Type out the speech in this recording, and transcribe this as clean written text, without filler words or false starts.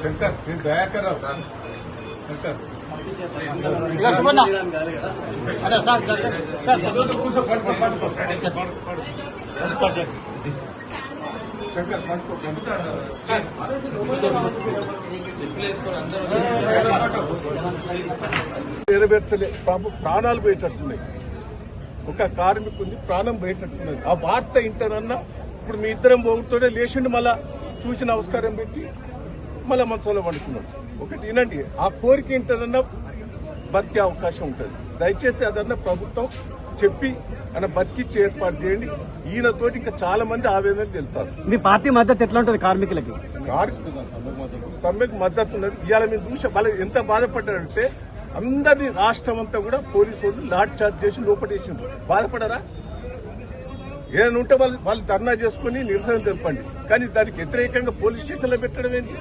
శంకర్ నేను దయాకరావు సార్ శంకర్ నెరవేర్చలే ప్రాణాలు పోయేటట్టున్నాయి. ఒక కార్మికుని ప్రాణం పోయేటట్టున్నది. ఆ వార్త ఇంటనన్నా ఇప్పుడు మీ ఇద్దరం పోగుతూనే లేచిండు, మళ్ళా చూసి నమస్కారం పెట్టి మళ్ళా మంచంలో పడుకున్నాడు. ఒకటి వినండి, ఆ కోరిక ఇంటనన్నా బతికే అవకాశం ఉంటుంది. దయచేసి అదన్నా ప్రభుత్వం చెప్పి ఆయన బతికిచ్చి ఏర్పాటు చేయండి. ఈయనతోటి ఇంకా చాలా మంది ఆవేదనకు వెళ్తారు. మీ పార్టీ మద్దతు ఎట్లా ఉంటుంది కార్మికులకి? సమ్మెకు మద్దతు ఉన్నది. ఇవాళ మేము చూసే వాళ్ళు ఎంత బాధపడ్డారంటే అందరినీ రాష్ట్రం అంతా కూడా పోలీసు వాళ్ళు లాఠీ చార్జ్ చేసి లోపటేసిండ్రు. బాధపడరా? ఏదైనా ఉంటే వాళ్ళు ధర్నా చేసుకుని నిరసన తెలపండి, కానీ దానికి వ్యతిరేకంగా పోలీస్ స్టేషన్లో పెట్టడం ఏంటి?